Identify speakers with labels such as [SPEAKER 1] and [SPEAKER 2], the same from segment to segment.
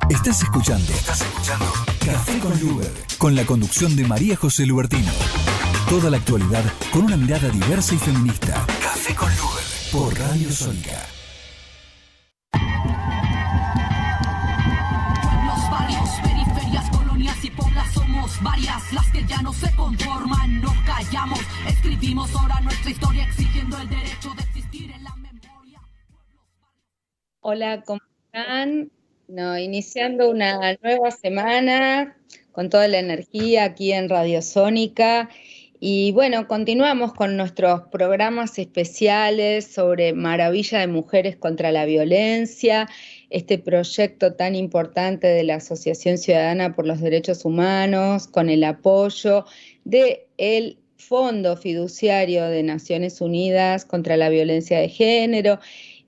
[SPEAKER 1] Estás escuchando Café con Luber, con la conducción de María José Lubertino. Toda la actualidad con una mirada diversa y feminista. Café con Luber, por Radio Sónica.
[SPEAKER 2] Pueblos, barrios, periferias, colonias y poblas somos varias las que ya no se conforman, no callamos, escribimos ahora nuestra historia exigiendo el derecho de existir en la memoria.
[SPEAKER 3] Hola, ¿cómo están? Iniciando una nueva semana con toda la energía aquí en Radio Sónica. Y bueno, continuamos con nuestros programas especiales sobre Maravilla de Mujeres contra la Violencia, este proyecto tan importante de la Asociación Ciudadana por los Derechos Humanos, con el apoyo del Fondo Fiduciario de Naciones Unidas contra la Violencia de Género,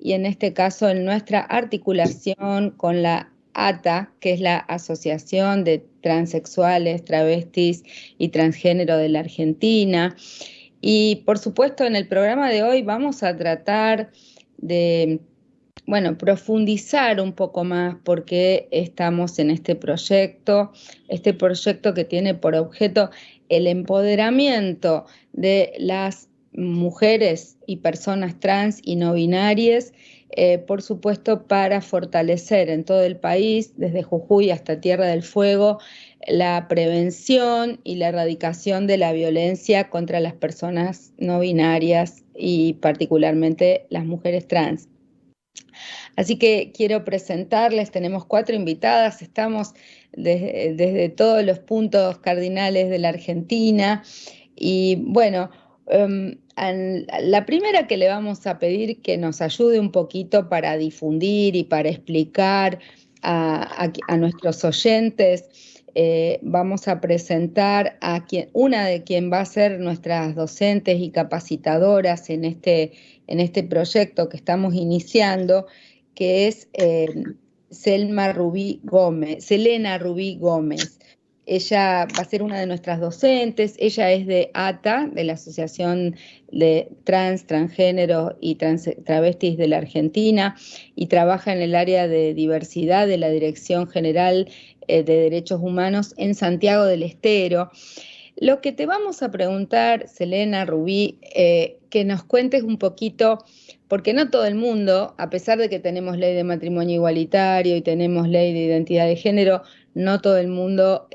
[SPEAKER 3] y en este caso en nuestra articulación con la ATA, que es la Asociación de Transexuales, Travestis y Transgénero de la Argentina. Y por supuesto en el programa de hoy vamos a tratar de, profundizar un poco más por qué estamos en este proyecto que tiene por objeto el empoderamiento de las mujeres y personas trans y no binarias, por supuesto para fortalecer en todo el país, desde Jujuy hasta Tierra del Fuego, la prevención y la erradicación de la violencia contra las personas no binarias y particularmente las mujeres trans. Así que quiero presentarles, tenemos 4 invitadas, estamos desde todos los puntos cardinales de la Argentina y bueno, la primera que le vamos a pedir que nos ayude un poquito para difundir y para explicar a nuestros oyentes, vamos a presentar a una de quien va a ser nuestras docentes y capacitadoras en este proyecto que estamos iniciando, que es Selena Rubí Gómez. Ella va a ser una de nuestras docentes. Ella es de ATA, de la Asociación de Transgénero y Travestis de la Argentina, y trabaja en el área de diversidad de la Dirección General de Derechos Humanos en Santiago del Estero. Lo que te vamos a preguntar, Selena Rubí, que nos cuentes un poquito, porque no todo el mundo, a pesar de que tenemos ley de matrimonio igualitario y tenemos ley de identidad de género, no todo el mundo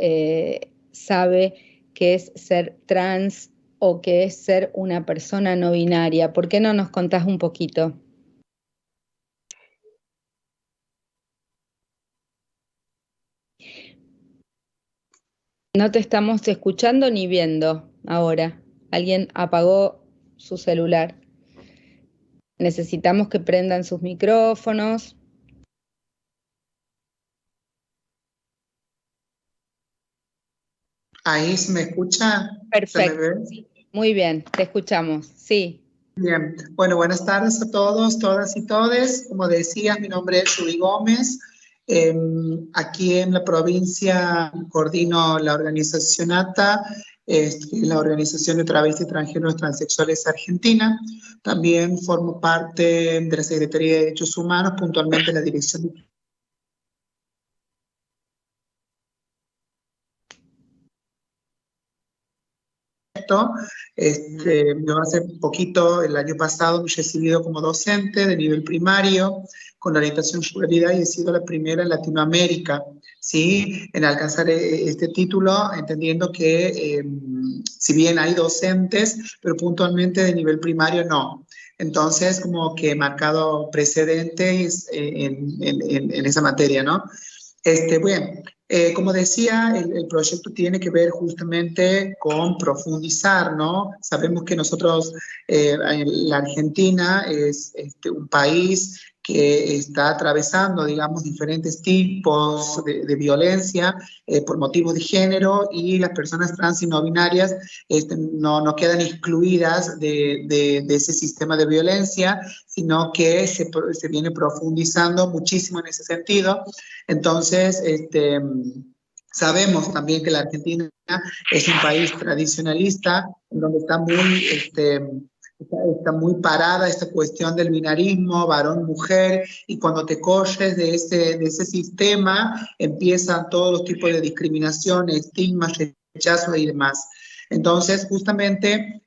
[SPEAKER 3] sabe qué es ser trans o qué es ser una persona no binaria. ¿Por qué no nos contás un poquito? No te estamos escuchando ni viendo ahora. Alguien apagó su celular. Necesitamos que prendan sus micrófonos.
[SPEAKER 4] Ahí se me escucha.
[SPEAKER 3] Perfecto.
[SPEAKER 4] ¿Se me ve?
[SPEAKER 3] Sí, muy bien, te escuchamos. Sí.
[SPEAKER 4] Bien. Bueno, buenas tardes a todos, todas y todes. Como decía, mi nombre es Rubí Gómez. Aquí en la provincia coordino la organización ATA, la Organización de Travestis, Transgéneros y Transexuales Argentina. También formo parte de la Secretaría de Derechos Humanos, puntualmente la Dirección de yo hace poquito, el año pasado, me he recibido como docente de nivel primario con orientación superior y he sido la primera en Latinoamérica, ¿sí?, en alcanzar este título, entendiendo que si bien hay docentes, pero puntualmente de nivel primario no. Entonces, como que he marcado precedentes en esa materia, ¿no? Bueno, como decía, el proyecto tiene que ver justamente con profundizar, ¿no? Sabemos que nosotros, la Argentina es un país que está atravesando, digamos, diferentes tipos de violencia por motivos de género, y las personas trans y no binarias no quedan excluidas de ese sistema de violencia, sino que se viene profundizando muchísimo en ese sentido. Entonces, sabemos también que la Argentina es un país tradicionalista, donde está muy está muy parada esta cuestión del binarismo, varón-mujer, y cuando te corres de ese sistema, empiezan todos los tipos de discriminación, estigmas, rechazos y demás. Entonces, justamente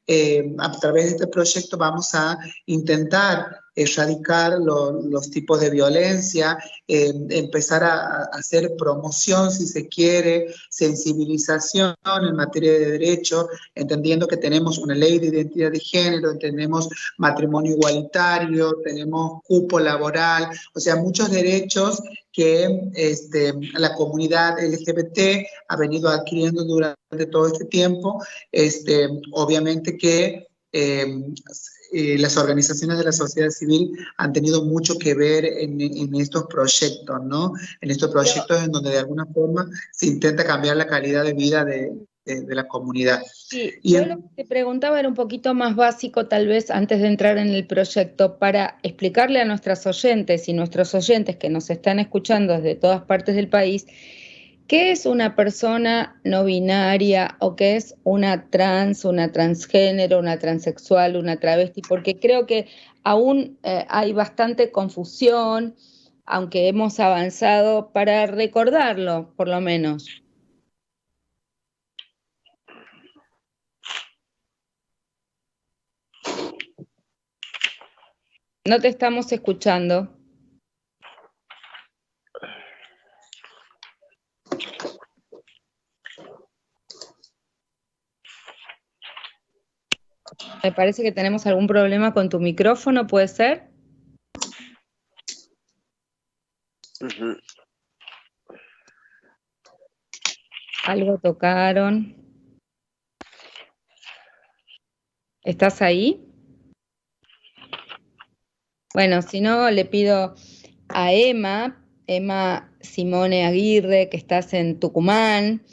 [SPEAKER 4] a través de este proyecto vamos a intentar erradicar los tipos de violencia, empezar a hacer promoción, si se quiere, sensibilización en materia de derechos, entendiendo que tenemos una ley de identidad de género, tenemos matrimonio igualitario, tenemos cupo laboral, o sea, muchos derechos que la comunidad LGBT ha venido adquiriendo durante todo este tiempo. Obviamente que las organizaciones de la sociedad civil han tenido mucho que ver en estos proyectos, ¿no? En estos proyectos en donde de alguna forma se intenta cambiar la calidad de vida de la comunidad.
[SPEAKER 3] Sí, yo lo que te preguntaba era un poquito más básico, tal vez antes de entrar en el proyecto, para explicarle a nuestras oyentes y nuestros oyentes que nos están escuchando desde todas partes del país, ¿qué es una persona no binaria o qué es una trans, una transgénero, una transexual, una travesti? Porque creo que aún hay bastante confusión, aunque hemos avanzado, para recordarlo, por lo menos. No te estamos escuchando. Me parece que tenemos algún problema con tu micrófono, ¿puede ser?
[SPEAKER 5] Ujú.
[SPEAKER 3] Algo tocaron. ¿Estás ahí? Bueno, si no, le pido a Emma Simone Aguirre, que estás en Tucumán,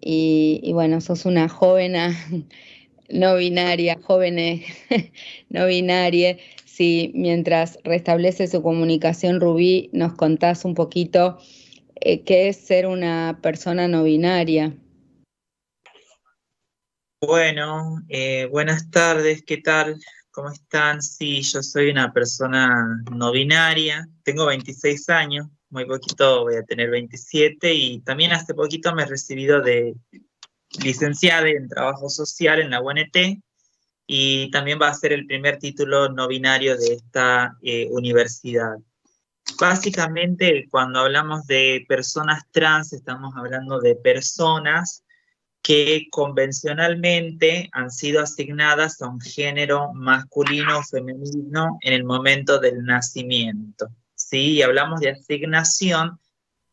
[SPEAKER 3] y bueno, sos una joven no binaria, jóvenes no binaria. Si mientras restablece su comunicación, Rubí, nos contás un poquito qué es ser una persona no binaria.
[SPEAKER 5] Bueno, buenas tardes, ¿qué tal? ¿Cómo están? Sí, yo soy una persona no binaria, tengo 26 años, muy poquito voy a tener 27 y también hace poquito me he recibido de licenciada en trabajo social en la UNT y también va a ser el primer título no binario de esta universidad. Básicamente, cuando hablamos de personas trans, estamos hablando de personas que convencionalmente han sido asignadas a un género masculino o femenino en el momento del nacimiento. ¿Sí? Y hablamos de asignación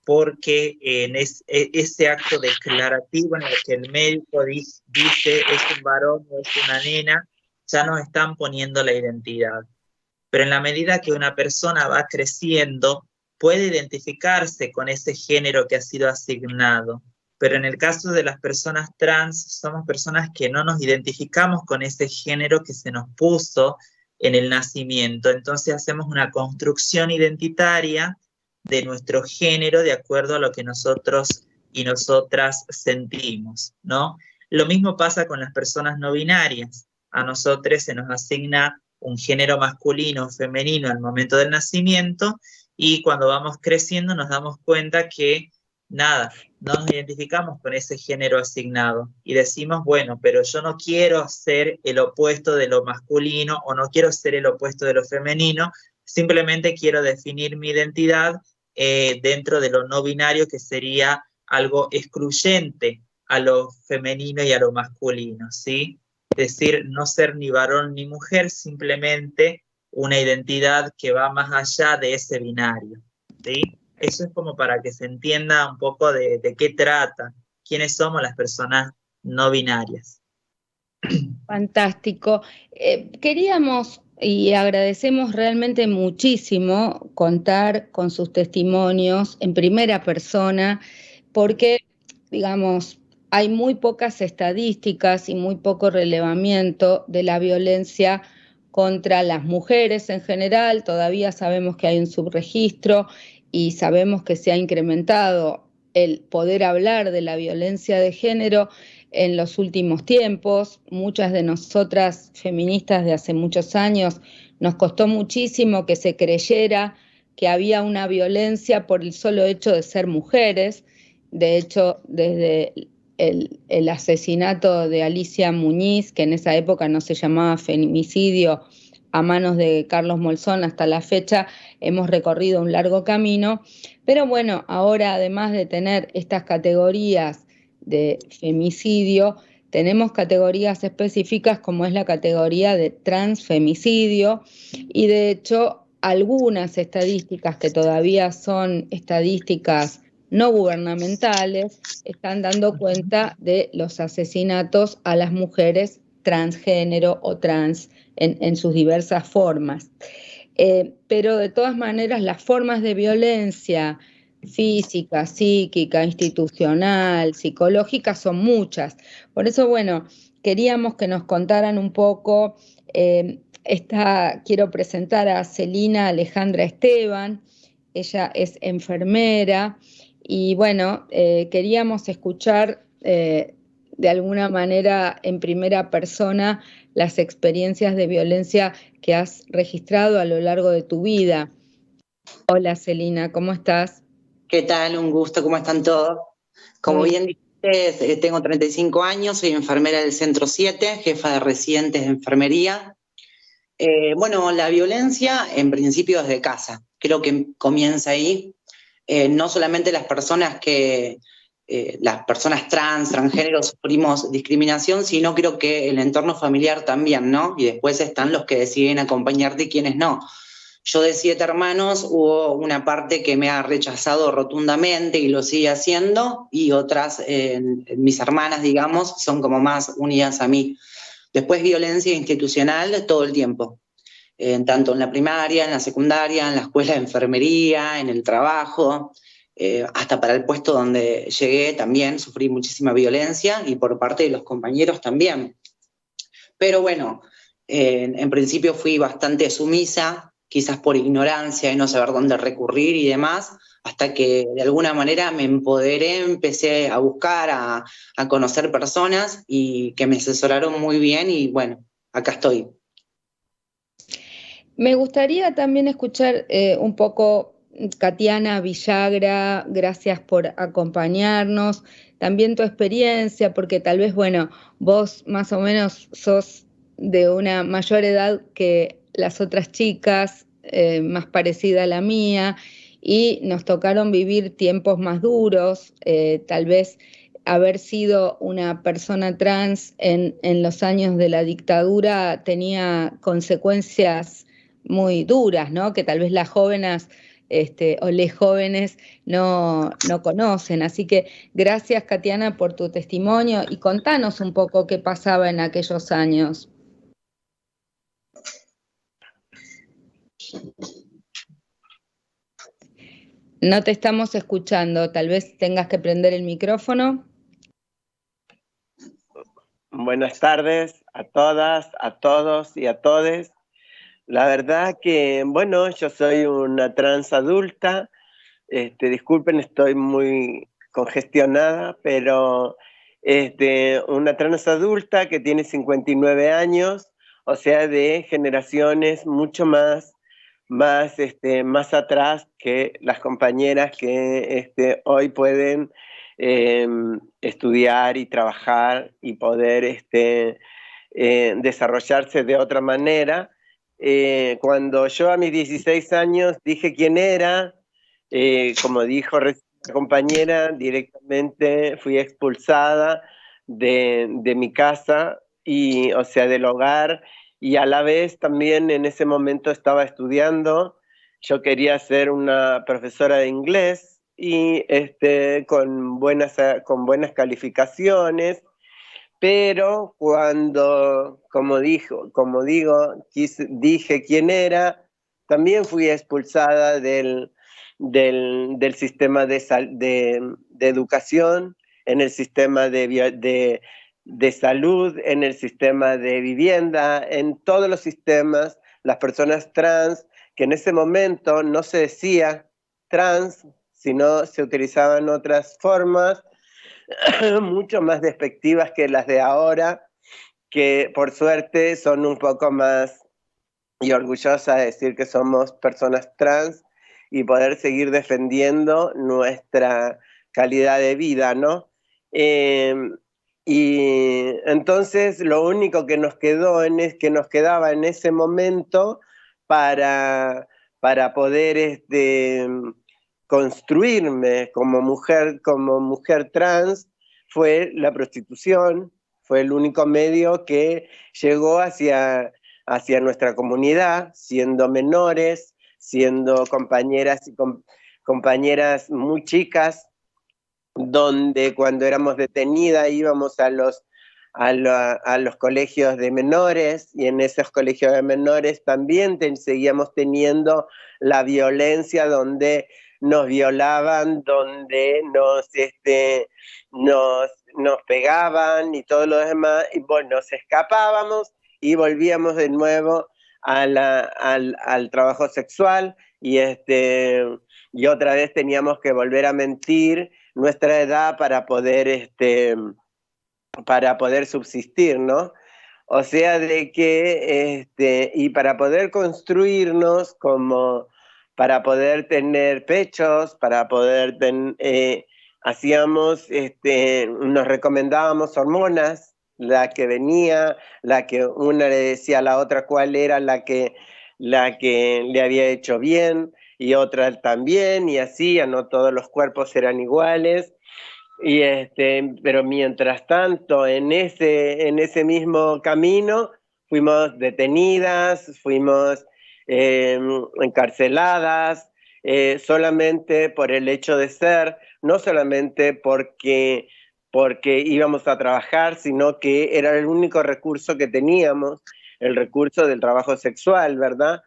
[SPEAKER 5] porque en ese acto declarativo en el que el médico dice es un varón o es una nena, ya nos están poniendo la identidad. Pero en la medida que una persona va creciendo, puede identificarse con ese género que ha sido asignado. Pero en el caso de las personas trans, somos personas que no nos identificamos con ese género que se nos puso en el nacimiento. Entonces hacemos una construcción identitaria de nuestro género de acuerdo a lo que nosotros y nosotras sentimos, ¿no? Lo mismo pasa con las personas no binarias. A nosotros se nos asigna un género masculino o femenino al momento del nacimiento y cuando vamos creciendo nos damos cuenta que nada, no nos identificamos con ese género asignado y decimos, bueno, pero yo no quiero ser el opuesto de lo masculino o no quiero ser el opuesto de lo femenino, simplemente quiero definir mi identidad dentro de lo no binario, que sería algo excluyente a lo femenino y a lo masculino, ¿sí? Es decir, no ser ni varón ni mujer, simplemente una identidad que va más allá de ese binario, ¿sí? Eso es como para que se entienda un poco de qué trata, quiénes somos las personas no binarias.
[SPEAKER 3] Fantástico. Queríamos y agradecemos realmente muchísimo contar con sus testimonios en primera persona, porque, digamos, hay muy pocas estadísticas y muy poco relevamiento de la violencia contra las mujeres en general. Todavía sabemos que hay un subregistro y sabemos que se ha incrementado el poder hablar de la violencia de género en los últimos tiempos. Muchas de nosotras feministas de hace muchos años nos costó muchísimo que se creyera que había una violencia por el solo hecho de ser mujeres. De hecho, desde el asesinato de Alicia Muñiz, que en esa época no se llamaba femicidio, a manos de Carlos Monzón, hasta la fecha hemos recorrido un largo camino. Pero bueno, ahora además de tener estas categorías de femicidio, tenemos categorías específicas como es la categoría de transfemicidio, y de hecho algunas estadísticas que todavía son estadísticas no gubernamentales están dando cuenta de los asesinatos a las mujeres transgénero o trans en sus diversas formas. Pero de todas maneras las formas de violencia física, psíquica, institucional, psicológica son muchas. Por eso, bueno, queríamos que nos contaran un poco. Quiero presentar a Celina Alejandra Esteban. Ella es enfermera y bueno, queríamos escuchar de alguna manera en primera persona las experiencias de violencia que has registrado a lo largo de tu vida. Hola Celina, ¿cómo estás?
[SPEAKER 6] ¿Qué tal? Un gusto, ¿cómo están todos? Como bien dijiste, tengo 35 años, soy enfermera del Centro 7, jefa de residentes de enfermería. Bueno, la violencia en principio desde casa, creo que comienza ahí. No solamente las personas trans, transgénero sufrimos discriminación, sino creo que el entorno familiar también, ¿no? Y después están los que deciden acompañarte y quienes no. Yo de 7 hermanos hubo una parte que me ha rechazado rotundamente y lo sigue haciendo, y otras, mis hermanas, digamos, son como más unidas a mí. Después violencia institucional todo el tiempo, tanto en la primaria, en la secundaria, en la escuela de enfermería, en el trabajo, hasta para el puesto donde llegué también sufrí muchísima violencia y por parte de los compañeros también. Pero bueno, en principio fui bastante sumisa, quizás por ignorancia y no saber dónde recurrir y demás, hasta que de alguna manera me empoderé, empecé a buscar, a conocer personas y que me asesoraron muy bien y bueno, acá estoy.
[SPEAKER 3] Me gustaría también escuchar un poco, Katiana Villagra, gracias por acompañarnos, también tu experiencia, porque tal vez, bueno, vos más o menos sos de una mayor edad que las otras chicas, más parecida a la mía, y nos tocaron vivir tiempos más duros, tal vez haber sido una persona trans en los años de la dictadura tenía consecuencias muy duras, ¿no? Que tal vez las jóvenes o les jóvenes no conocen. Así que gracias, Katiana, por tu testimonio y contanos un poco qué pasaba en aquellos años. No te estamos escuchando, tal vez tengas que prender el micrófono.
[SPEAKER 7] Buenas tardes a todas, a todos y a todes. La verdad que, bueno, yo soy una trans adulta. Disculpen, estoy muy congestionada, pero una trans adulta que tiene 59 años, o sea, de generaciones mucho más atrás que las compañeras que hoy pueden estudiar y trabajar y poder desarrollarse de otra manera. Cuando yo a mis 16 años dije quién era, como dijo la compañera, directamente fui expulsada de mi casa, o sea, del hogar, y a la vez también en ese momento estaba estudiando. Yo quería ser una profesora de inglés y con buenas calificaciones, pero cuando, dije quién era, también fui expulsada del sistema de educación, en el sistema de salud, en el sistema de vivienda, en todos los sistemas. Las personas trans, que en ese momento no se decía trans, sino se utilizaban otras formas, mucho más despectivas que las de ahora, que por suerte son un poco más, y orgullosa de decir que somos personas trans y poder seguir defendiendo nuestra calidad de vida, ¿no? Y entonces lo único que nos quedaba en ese momento para poder construirme como mujer trans fue la prostitución. Fue el único medio que llegó hacia nuestra comunidad, siendo menores, siendo compañeras y compañeras muy chicas, donde cuando éramos detenidas íbamos a los colegios de menores, y en esos colegios de menores también seguíamos teniendo la violencia, donde nos violaban, donde nos pegaban y todo lo demás, y bueno, nos escapábamos y volvíamos de nuevo al trabajo sexual, y otra vez teníamos que volver a mentir nuestra edad para poder subsistir, ¿no? O sea, de que, y para poder construirnos, como para poder tener pechos, para poder nos recomendábamos hormonas, la que venía, la que una le decía a la otra cuál era la que le había hecho bien, y otra también, y así, no todos los cuerpos eran iguales. Pero mientras tanto, en ese mismo camino, fuimos detenidas, fuimos encarceladas, solamente por el hecho de ser, no solamente porque íbamos a trabajar, sino que era el único recurso que teníamos, el recurso del trabajo sexual, ¿verdad?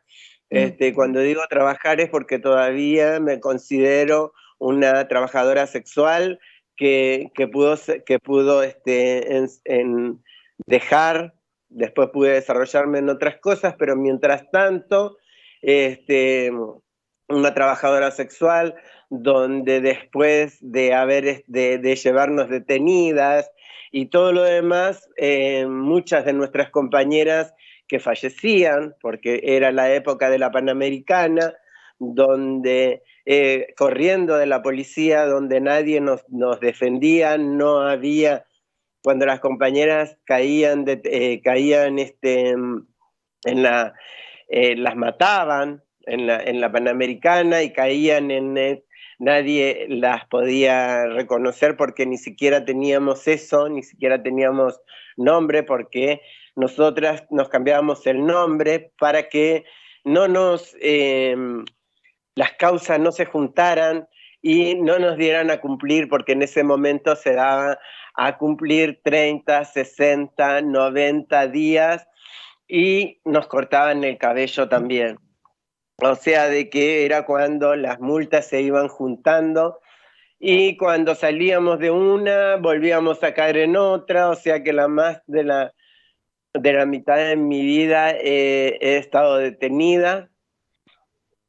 [SPEAKER 7] Cuando digo trabajar es porque todavía me considero una trabajadora sexual que pudo dejar. Después pude desarrollarme en otras cosas, pero mientras tanto, una trabajadora sexual, donde después de llevarnos detenidas y todo lo demás, muchas de nuestras compañeras que fallecían, porque era la época de la Panamericana, donde corriendo de la policía, donde nadie nos defendía, no había, cuando las compañeras las mataban en la Panamericana y caían nadie las podía reconocer, porque ni siquiera teníamos eso, ni siquiera teníamos nombre, porque nosotras nos cambiábamos el nombre para que no las causas no se juntaran y no nos dieran a cumplir, porque en ese momento se daba a cumplir 30, 60, 90 días, y nos cortaban el cabello también. O sea, de que era cuando las multas se iban juntando, y cuando salíamos de una, volvíamos a caer en otra. O sea que más de la mitad de mi vida he estado detenida.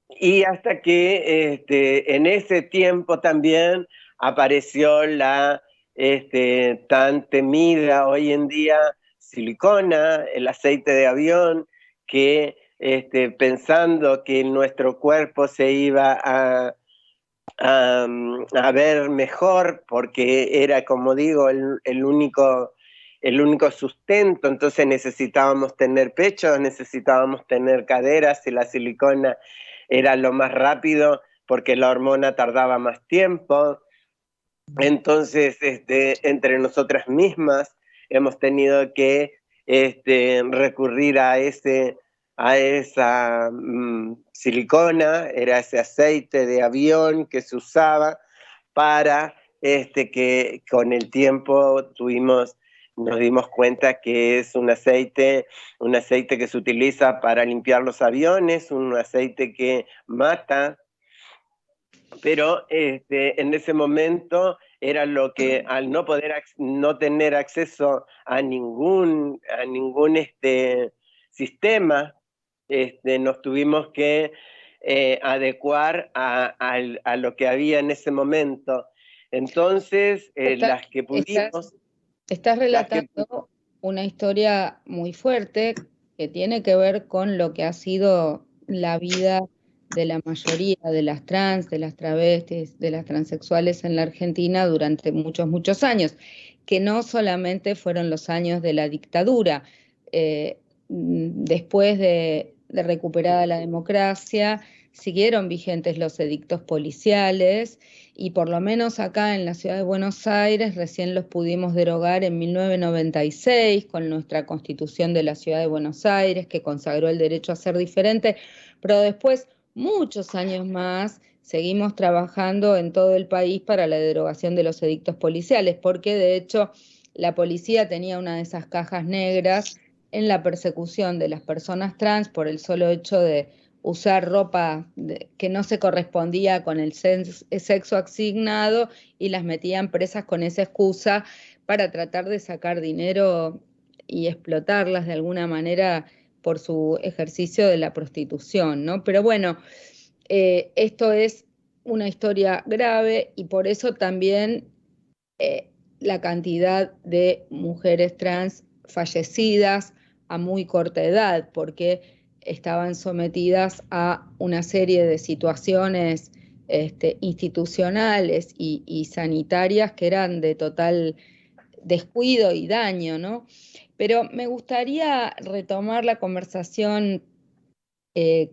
[SPEAKER 7] Y hasta que en ese tiempo también apareció la tan temida hoy en día silicona, el aceite de avión, que pensando que nuestro cuerpo se iba a ver mejor, porque era, como digo, el único sustento. Entonces necesitábamos tener pechos, necesitábamos tener caderas, y la silicona era lo más rápido, porque la hormona tardaba más tiempo. Entonces, entre nosotras mismas hemos tenido que recurrir a esa silicona, era ese aceite de avión que se usaba para que con el tiempo nos dimos cuenta que es un aceite que se utiliza para limpiar los aviones, un aceite que mata. Pero en ese momento era lo que, al no tener acceso a ningún sistema, nos tuvimos que adecuar a lo que había en ese momento. Entonces, las que pudimos...
[SPEAKER 3] Estás relatando una historia muy fuerte que tiene que ver con lo que ha sido la vida de la mayoría de las trans, de las travestis, de las transexuales en la Argentina durante muchos, muchos años, que no solamente fueron los años de la dictadura. Después de recuperada la democracia, siguieron vigentes los edictos policiales y por lo menos acá en la ciudad de Buenos Aires recién los pudimos derogar en 1996 con nuestra Constitución de la Ciudad de Buenos Aires que consagró el derecho a ser diferente, pero después, muchos años más, seguimos trabajando en todo el país para la derogación de los edictos policiales, porque de hecho la policía tenía una de esas cajas negras en la persecución de las personas trans por el solo hecho de usar ropa que no se correspondía con el sexo asignado y las metían presas con esa excusa para tratar de sacar dinero y explotarlas de alguna manera por su ejercicio de la prostitución, ¿no? Pero bueno, esto es una historia grave y por eso también la cantidad de mujeres trans fallecidas a muy corta edad, porque estaban sometidas a una serie de situaciones institucionales y sanitarias que eran de total descuido y daño, ¿no? Pero me gustaría retomar la conversación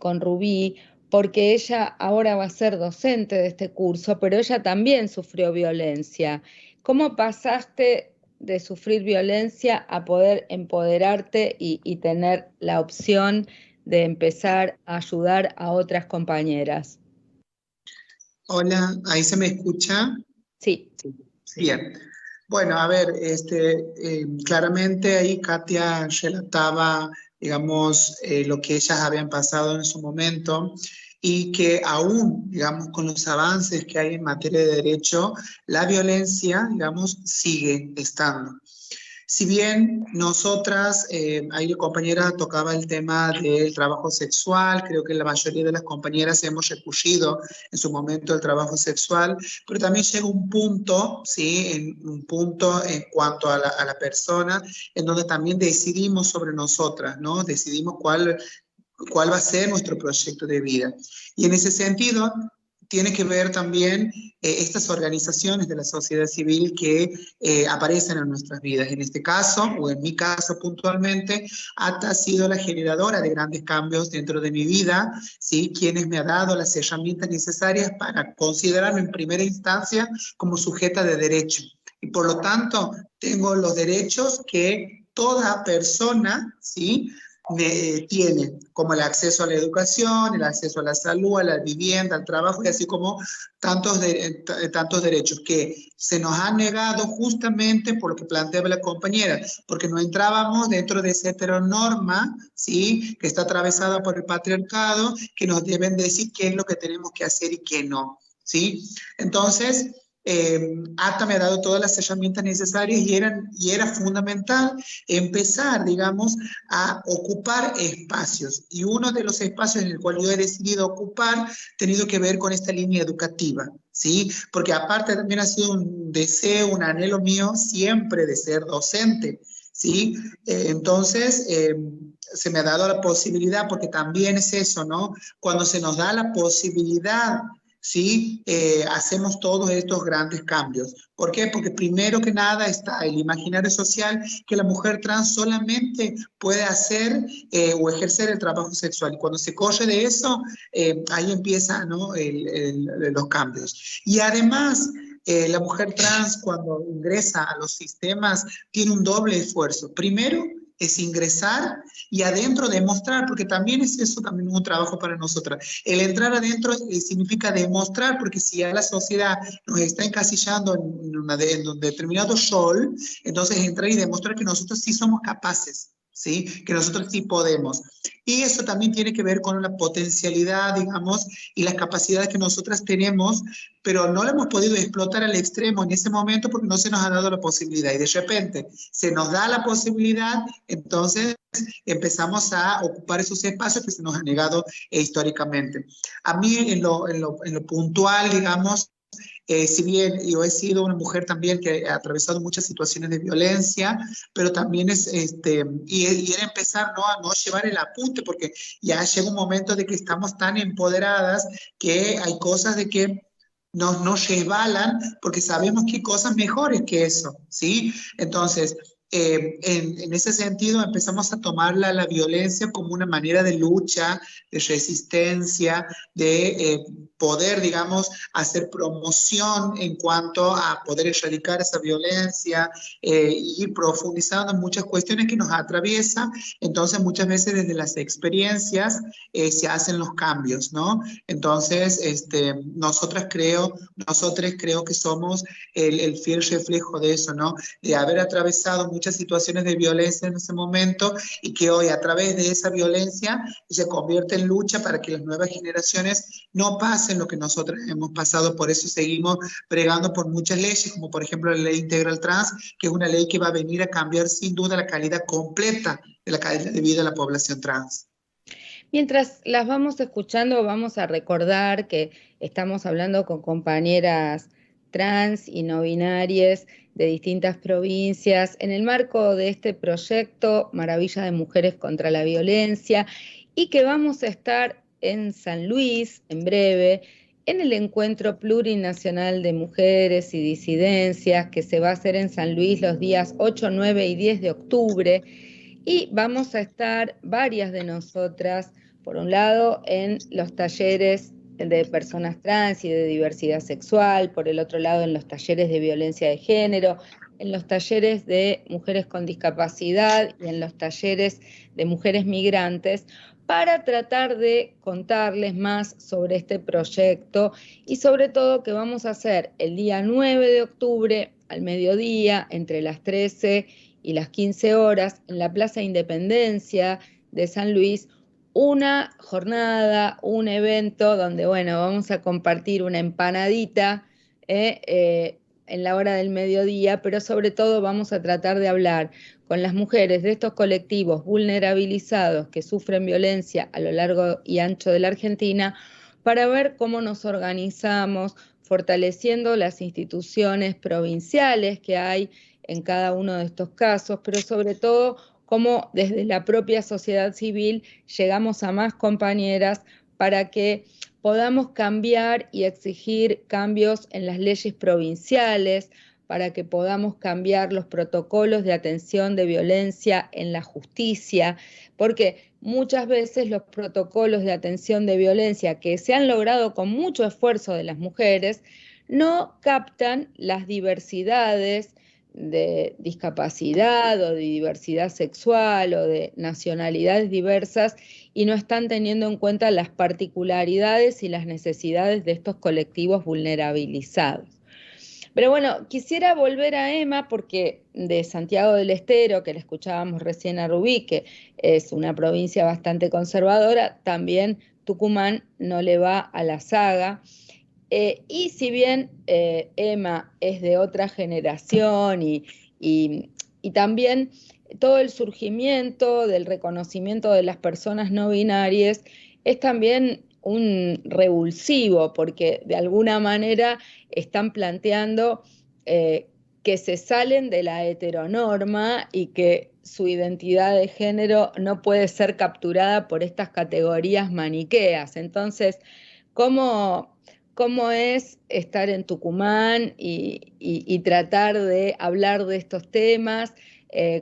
[SPEAKER 3] con Rubí, porque ella ahora va a ser docente de este curso, pero ella también sufrió violencia. ¿Cómo pasaste de sufrir violencia a poder empoderarte y tener la opción de empezar a ayudar a otras compañeras?
[SPEAKER 4] Hola, ¿ahí se me escucha?
[SPEAKER 3] Sí.
[SPEAKER 4] Bien. Bueno, a ver, claramente ahí Katia relataba, digamos, lo que ellas habían pasado en su momento y que aún, digamos, con los avances que hay en materia de derecho, la violencia, digamos, sigue estando. Si bien nosotras, ahí la compañera tocaba el tema del trabajo sexual, creo que la mayoría de las compañeras hemos recurrido en su momento al trabajo sexual, pero también llega un punto, ¿sí? Un punto en cuanto a la persona, en donde también decidimos sobre nosotras, ¿no? Decidimos cuál va a ser nuestro proyecto de vida. Y en ese sentido, tiene que ver también estas organizaciones de la sociedad civil que aparecen en nuestras vidas. En este caso, o en mi caso puntualmente, ATA ha sido la generadora de grandes cambios dentro de mi vida, ¿sí? Quienes me ha dado las herramientas necesarias para considerarme en primera instancia como sujeta de derecho. Y por lo tanto, tengo los derechos que toda persona, ¿sí? Tiene, como el acceso a la educación, el acceso a la salud, a la vivienda, al trabajo, y así como tantos derechos que se nos han negado justamente por lo que planteaba la compañera, porque no entrábamos dentro de esa heteronorma, ¿sí? Que está atravesada por el patriarcado, que nos deben decir qué es lo que tenemos que hacer y qué no, ¿sí? Entonces, ATA me ha dado todas las herramientas necesarias y era fundamental empezar, digamos, a ocupar espacios. Y uno de los espacios en el cual yo he decidido ocupar ha tenido que ver con esta línea educativa, ¿sí? Porque aparte también ha sido un deseo, un anhelo mío siempre de ser docente, ¿sí? Entonces, se me ha dado la posibilidad, porque también es eso, ¿no? Cuando se nos da la posibilidad, ¿sí? Hacemos todos estos grandes cambios. ¿Por qué? Porque primero que nada está el imaginario social que la mujer trans solamente puede hacer o ejercer el trabajo sexual. Y cuando se corre de eso, ahí empiezan, ¿no? los cambios. Y además, la mujer trans cuando ingresa a los sistemas tiene un doble esfuerzo. Primero, es ingresar y adentro demostrar, porque también es eso también un trabajo para nosotras. El entrar adentro significa demostrar, porque si ya la sociedad nos está encasillando en un determinado rol, entonces entrar y demostrar que nosotros sí somos capaces, ¿sí? Que nosotros sí podemos. Y eso también tiene que ver con la potencialidad, digamos, y las capacidades que nosotras tenemos, pero no la hemos podido explotar al extremo en ese momento porque no se nos ha dado la posibilidad. Y de repente se nos da la posibilidad, entonces empezamos a ocupar esos espacios que se nos han negado históricamente. A mí en lo puntual, digamos, Si bien yo he sido una mujer también que ha atravesado muchas situaciones de violencia, pero también y era empezar, ¿no?, a no llevar el apunte, porque ya llega un momento de que estamos tan empoderadas que hay cosas de que nos resbalan porque sabemos que hay cosas mejores que eso, ¿sí? Entonces, en ese sentido empezamos a tomar la violencia como una manera de lucha, de resistencia, de poder, digamos, hacer promoción en cuanto a poder erradicar esa violencia, y profundizando en muchas cuestiones que nos atraviesan. Entonces, muchas veces desde las experiencias se hacen los cambios, ¿no? Entonces, nosotros creo que somos el fiel reflejo de eso, ¿no? De haber atravesado muchas situaciones de violencia en ese momento y que hoy a través de esa violencia se convierte en lucha para que las nuevas generaciones no pasen lo que nosotros hemos pasado. Por eso seguimos bregando por muchas leyes, como por ejemplo la ley integral trans, que es una ley que va a venir a cambiar sin duda la calidad completa de la calidad de vida de la población trans.
[SPEAKER 3] Mientras las vamos escuchando, vamos a recordar que estamos hablando con compañeras trans y no binarias de distintas provincias en el marco de este proyecto Maravilla de Mujeres contra la Violencia, y que vamos a estar en San Luis en breve en el Encuentro Plurinacional de Mujeres y Disidencias, que se va a hacer en San Luis los días 8, 9 y 10 de octubre. Y vamos a estar varias de nosotras, por un lado, en los talleres de personas trans y de diversidad sexual, por el otro lado, en los talleres de violencia de género, en los talleres de mujeres con discapacidad y en los talleres de mujeres migrantes, para tratar de contarles más sobre este proyecto y sobre todo que vamos a hacer el día 9 de octubre al mediodía, entre las 13 y las 15 horas, en la Plaza Independencia de San Luis, una jornada, un evento donde, bueno, vamos a compartir una empanadita en la hora del mediodía, pero sobre todo vamos a tratar de hablar con las mujeres de estos colectivos vulnerabilizados que sufren violencia a lo largo y ancho de la Argentina, para ver cómo nos organizamos, fortaleciendo las instituciones provinciales que hay en cada uno de estos casos, pero sobre todo cómo desde la propia sociedad civil llegamos a más compañeras para que podamos cambiar y exigir cambios en las leyes provinciales, para que podamos cambiar los protocolos de atención de violencia en la justicia, porque muchas veces los protocolos de atención de violencia que se han logrado con mucho esfuerzo de las mujeres no captan las diversidades de discapacidad o de diversidad sexual o de nacionalidades diversas, y no están teniendo en cuenta las particularidades y las necesidades de estos colectivos vulnerabilizados. Pero bueno, quisiera volver a Emma, porque de Santiago del Estero, que la escuchábamos recién a Rubí, que es una provincia bastante conservadora, también Tucumán no le va a la saga. Y si bien Emma es de otra generación y también todo el surgimiento del reconocimiento de las personas no binarias es también un revulsivo, porque de alguna manera están planteando que se salen de la heteronorma y que su identidad de género no puede ser capturada por estas categorías maniqueas. Entonces, ¿cómo es estar en Tucumán y tratar de hablar de estos temas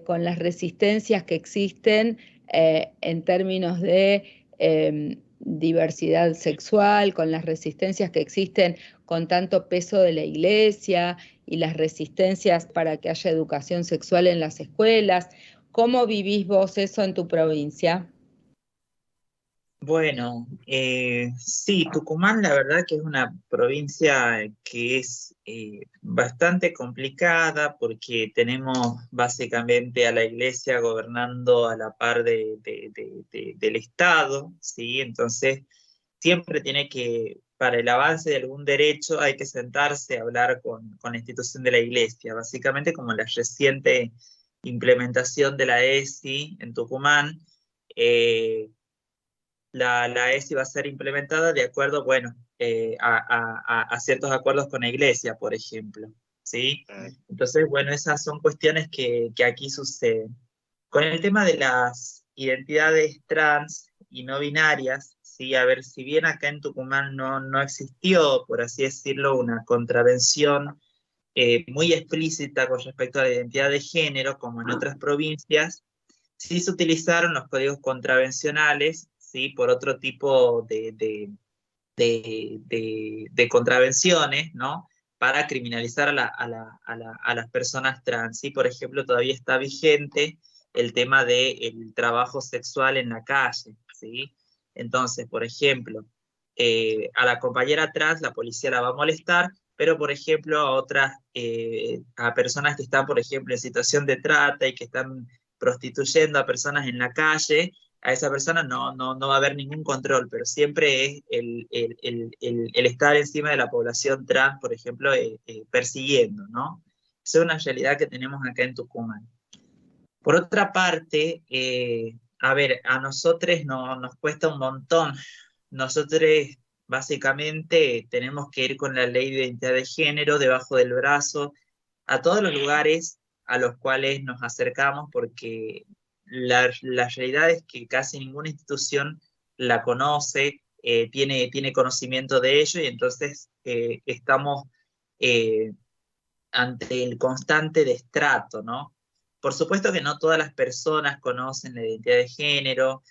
[SPEAKER 3] con las resistencias que existen en términos de diversidad sexual, con las resistencias que existen con tanto peso de la iglesia y las resistencias para que haya educación sexual en las escuelas? ¿Cómo vivís vos eso en tu provincia?
[SPEAKER 5] Bueno, sí, Tucumán la verdad que es una provincia que es bastante complicada porque tenemos básicamente a la iglesia gobernando a la par del Estado, ¿sí? Entonces siempre tiene que, para el avance de algún derecho hay que sentarse a hablar con la institución de la iglesia, básicamente como la reciente implementación de la ESI en Tucumán. La ESI va a ser implementada de acuerdo, bueno, a ciertos acuerdos con la iglesia, por ejemplo, ¿sí? Entonces, bueno, esas son cuestiones que aquí suceden. Con el tema de las identidades trans y no binarias, ¿sí? A ver, si bien acá en Tucumán no existió, por así decirlo, una contravención muy explícita con respecto a la identidad de género, como en otras provincias, sí se utilizaron los códigos contravencionales, ¿sí? Por otro tipo de contravenciones, ¿no? Para criminalizar a las personas trans. ¿Sí? Por ejemplo, todavía está vigente el tema del trabajo sexual en la calle, ¿sí? Entonces, por ejemplo, a la compañera trans la policía la va a molestar, pero por ejemplo a otras, a personas que están, por ejemplo, en situación de trata y que están prostituyendo a personas en la calle, a esa persona no va a haber ningún control, pero siempre es el estar encima de la población trans, por ejemplo, persiguiendo, ¿no? Esa es una realidad que tenemos acá en Tucumán. Por otra parte, a ver, a nosotros nos cuesta un montón. Nosotros básicamente tenemos que ir con la ley de identidad de género debajo del brazo a todos los lugares a los cuales nos acercamos, porque la realidad es que casi ninguna institución la conoce, tiene conocimiento de ello, y entonces estamos eh, ante el constante destrato, ¿no? Por supuesto que no todas las personas conocen la identidad de género,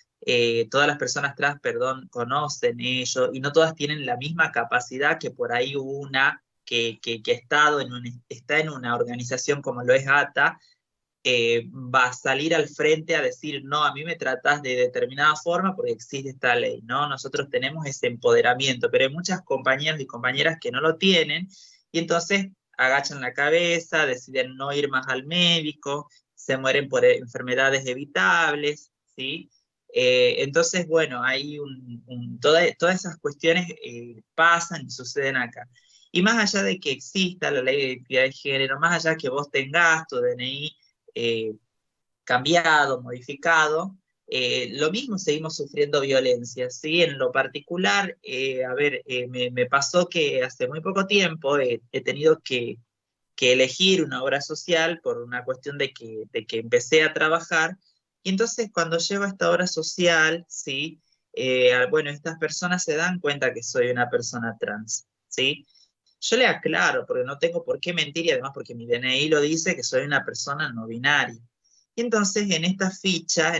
[SPEAKER 5] todas las personas trans, perdón, conocen ello, y no todas tienen la misma capacidad que por ahí una que ha estado está en una organización como lo es ATA, va a salir al frente a decir, no, a mí me tratás de determinada forma porque existe esta ley, ¿no? Nosotros tenemos ese empoderamiento, pero hay muchas compañeras y compañeras que no lo tienen, y entonces agachan la cabeza, deciden no ir más al médico, se mueren por enfermedades evitables, ¿sí? Entonces, bueno, hay todas esas cuestiones pasan y suceden acá. Y más allá de que exista la ley de identidad de género, más allá que vos tengas tu DNI cambiado, modificado, lo mismo seguimos sufriendo violencia, ¿sí? En lo particular, a ver, me pasó que hace muy poco tiempo he tenido que elegir una obra social por una cuestión de que empecé a trabajar, y entonces cuando llego a esta obra social, ¿sí? Bueno, estas personas se dan cuenta que soy una persona trans, ¿sí? Yo le aclaro, porque no tengo por qué mentir, y además porque mi DNI lo dice, que soy una persona no binaria. Y entonces en estas fichas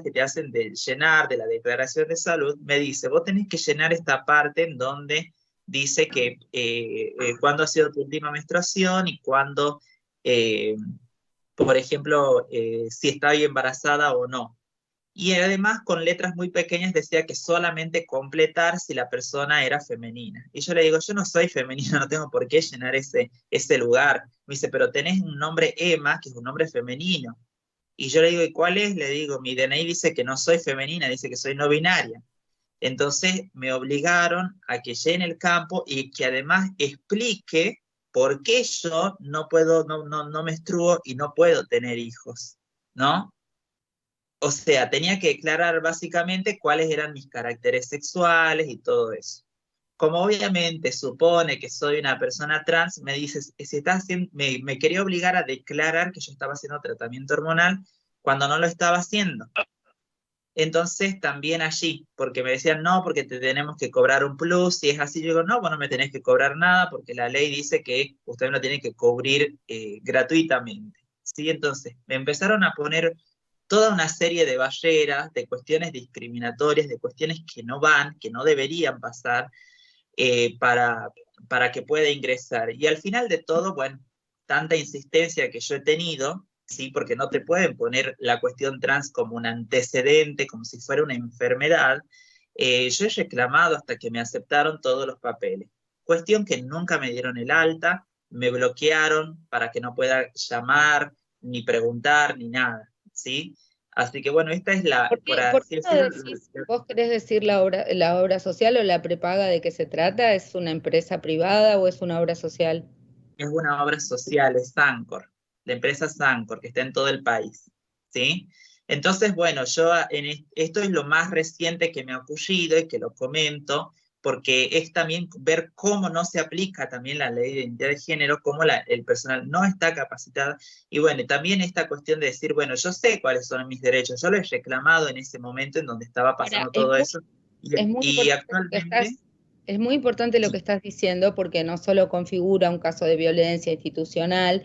[SPEAKER 5] que te hacen de llenar de la declaración de salud, me dice, vos tenés que llenar esta parte en donde dice que cuándo ha sido tu última menstruación y cuándo, por ejemplo, si estaba embarazada o no. Y además con letras muy pequeñas decía que solamente completar si la persona era femenina. Y yo le digo, yo no soy femenina, no tengo por qué llenar ese lugar. Me dice, pero tenés un nombre Emma, que es un nombre femenino. Y yo le digo, ¿y cuál es? Le digo, mi DNI dice que no soy femenina, dice que soy no binaria. Entonces me obligaron a que llene el campo y que además explique por qué yo no puedo, no menstruo y no puedo tener hijos, ¿no? O sea, tenía que declarar básicamente cuáles eran mis caracteres sexuales y todo eso. Como obviamente supone que soy una persona trans, me dice, si estás haciendo, me quería obligar a declarar que yo estaba haciendo tratamiento hormonal cuando no lo estaba haciendo. Entonces también allí, porque me decían, no, porque te tenemos que cobrar un plus, si es así, yo digo, no, vos no me tenés que cobrar nada, porque la ley dice que usted me lo tiene que cubrir gratuitamente. ¿Sí? Entonces me empezaron a poner toda una serie de barreras, de cuestiones discriminatorias, de cuestiones que no van, que no deberían pasar, para que pueda ingresar. Y al final de todo, bueno, tanta insistencia que yo he tenido, ¿sí? Porque no te pueden poner la cuestión trans como un antecedente, como si fuera una enfermedad. Yo he reclamado hasta que me aceptaron todos los papeles. Cuestión que nunca me dieron el alta, me bloquearon para que no pueda llamar, ni preguntar, ni nada, ¿sí? Así que bueno, esta es la...
[SPEAKER 3] ¿Por qué no decís, vos querés decir la obra social o la prepaga de qué se trata? ¿Es una empresa privada o es una obra social?
[SPEAKER 5] Es una obra social, es Sancor, la empresa Sancor, que está en todo el país, ¿sí? Entonces, bueno, esto es lo más reciente que me ha ocurrido y que lo comento, porque es también ver cómo no se aplica también la ley de identidad de género, cómo el personal no está capacitado, y bueno, también esta cuestión de decir, bueno, yo sé cuáles son mis derechos, yo lo he reclamado en ese momento en donde estaba pasando todo eso,
[SPEAKER 3] es muy
[SPEAKER 5] y
[SPEAKER 3] importante
[SPEAKER 5] actualmente...
[SPEAKER 3] es muy importante lo que estás diciendo, porque no solo configura un caso de violencia institucional,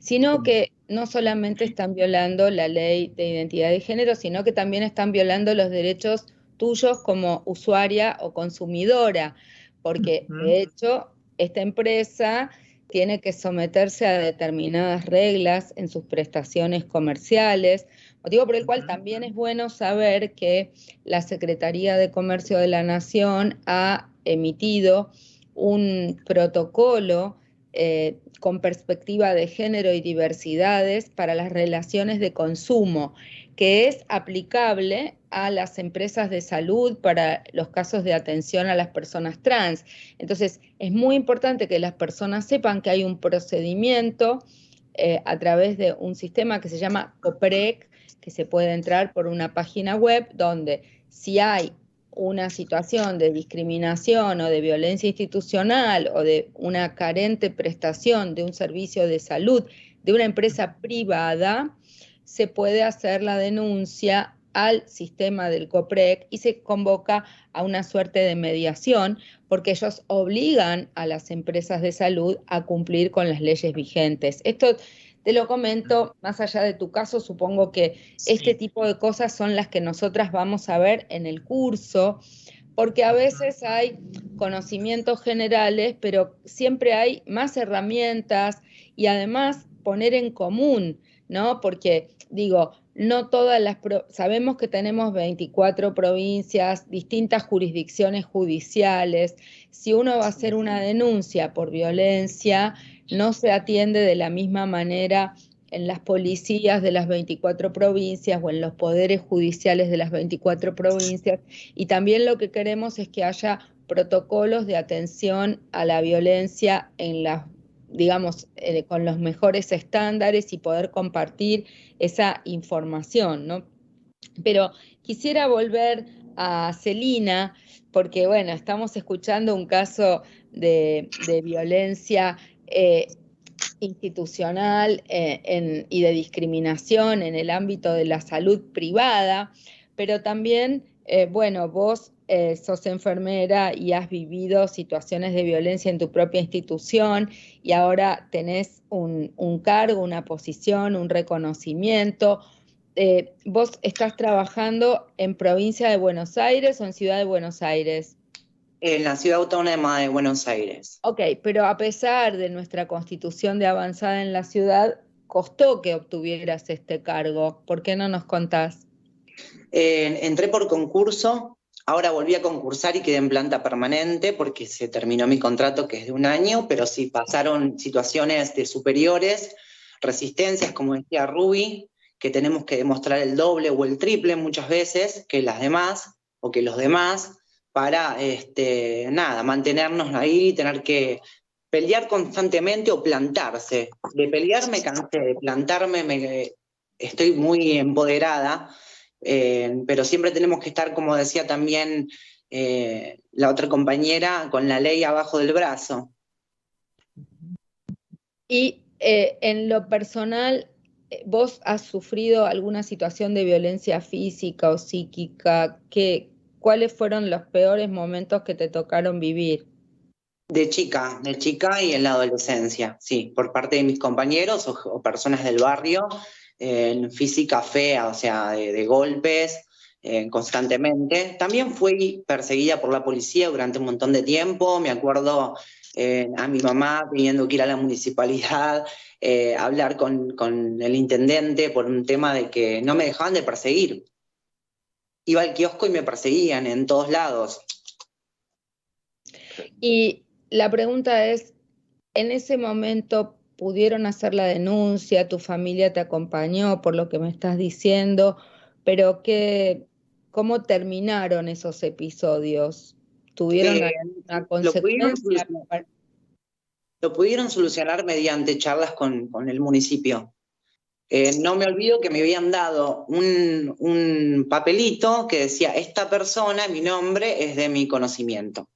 [SPEAKER 3] sino que no solamente están violando la ley de identidad de género, sino que también están violando los derechos tuyos como usuaria o consumidora, porque de hecho esta empresa tiene que someterse a determinadas reglas en sus prestaciones comerciales, motivo por el cual también es bueno saber que la Secretaría de Comercio de la Nación ha emitido un protocolo con perspectiva de género y diversidades para las relaciones de consumo, que es aplicable a las empresas de salud para los casos de atención a las personas trans. Entonces, es muy importante que las personas sepan que hay un procedimiento a través de un sistema que se llama COPREC, que se puede entrar por una página web donde si hay una situación de discriminación o de violencia institucional o de una carente prestación de un servicio de salud de una empresa privada, se puede hacer la denuncia al sistema del COPREC y se convoca a una suerte de mediación, porque ellos obligan a las empresas de salud a cumplir con las leyes vigentes. Esto te lo comento, más allá de tu caso, supongo que este tipo de cosas son las que nosotras vamos a ver en el curso, porque a veces hay conocimientos generales, pero siempre hay más herramientas y además poner en común, ¿no? Porque, digo, no todas sabemos que tenemos 24 provincias, distintas jurisdicciones judiciales. Si uno va a hacer una denuncia por violencia, no se atiende de la misma manera en las policías de las 24 provincias o en los poderes judiciales de las 24 provincias. Y también lo que queremos es que haya protocolos de atención a la violencia en las, digamos, con los mejores estándares y poder compartir esa información, ¿no? Pero quisiera volver a Celina, porque bueno, estamos escuchando un caso de violencia institucional y de discriminación en el ámbito de la salud privada, pero también, bueno, vos sos enfermera y has vivido situaciones de violencia en tu propia institución y ahora tenés un cargo, una posición, un reconocimiento. ¿Vos estás trabajando en provincia de Buenos Aires o en ciudad de Buenos Aires?
[SPEAKER 6] En la ciudad autónoma de Buenos Aires.
[SPEAKER 3] Ok, pero a pesar de nuestra constitución de avanzada en la ciudad, costó que obtuvieras este cargo. ¿Por qué no nos contás?
[SPEAKER 6] Entré por concurso, ahora volví a concursar y quedé en planta permanente porque se terminó mi contrato, que es de 1 año, pero sí pasaron situaciones de superiores, resistencias, como decía Ruby, que tenemos que demostrar el doble o el triple muchas veces que las demás o que los demás para mantenernos ahí, tener que pelear constantemente o plantarse. De pelear me cansé, de plantarme estoy muy empoderada, pero siempre tenemos que estar, como decía también la otra compañera, con la ley abajo del brazo.
[SPEAKER 3] Y en lo personal, ¿vos has sufrido alguna situación de violencia física o psíquica? ¿Cuáles fueron los peores momentos que te tocaron vivir?
[SPEAKER 6] De chica y en la adolescencia, sí, por parte de mis compañeros o personas del barrio, física fea, o sea, de golpes constantemente. También fui perseguida por la policía durante un montón de tiempo. Me acuerdo a mi mamá teniendo que ir a la municipalidad, hablar con el intendente por un tema de que no me dejaban de perseguir. Iba al kiosco y me perseguían en todos lados.
[SPEAKER 3] Y la pregunta es, ¿en ese momento pudieron hacer la denuncia? ¿Tu familia te acompañó por lo que me estás diciendo? Pero ¿cómo terminaron esos episodios? ¿Tuvieron alguna consecuencia?
[SPEAKER 6] Lo pudieron solucionar mediante charlas con el municipio. No me olvido que me habían dado un papelito que decía, esta persona, mi nombre, es de mi conocimiento.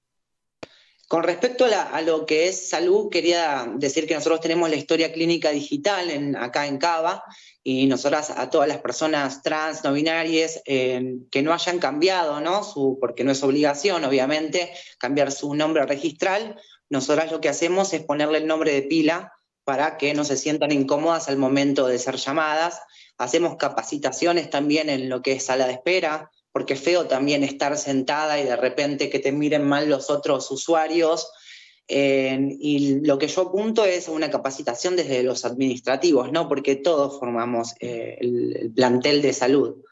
[SPEAKER 6] Con respecto a lo que es salud, quería decir que nosotros tenemos la historia clínica digital acá en Cava, y nosotras a todas las personas trans, no binarias, que no hayan cambiado, ¿no? Porque no es obligación, obviamente, cambiar su nombre registral, nosotras lo que hacemos es ponerle el nombre de pila para que no se sientan incómodas al momento de ser llamadas. Hacemos capacitaciones también en lo que es sala de espera, porque es feo también estar sentada y de repente que te miren mal los otros usuarios. Y lo que yo apunto es una capacitación desde los administrativos, ¿no? Porque todos formamos el plantel de salud.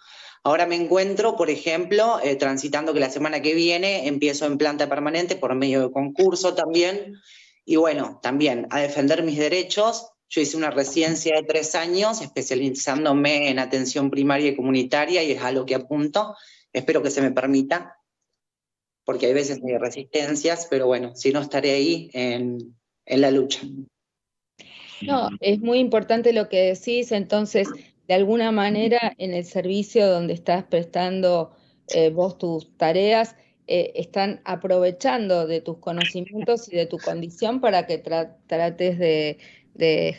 [SPEAKER 6] Ahora me encuentro, por ejemplo, transitando que la semana que viene empiezo en planta permanente por medio de concurso también, y bueno, también a defender mis derechos. Yo hice una residencia de 3 años especializándome en atención primaria y comunitaria, y es a lo que apunto. Espero que se me permita, porque hay veces hay resistencias, pero bueno, si no, estaré ahí en la lucha.
[SPEAKER 3] No, es muy importante lo que decís. Entonces, de alguna manera, en el servicio donde estás prestando vos tus tareas, están aprovechando de tus conocimientos y de tu condición para que trates de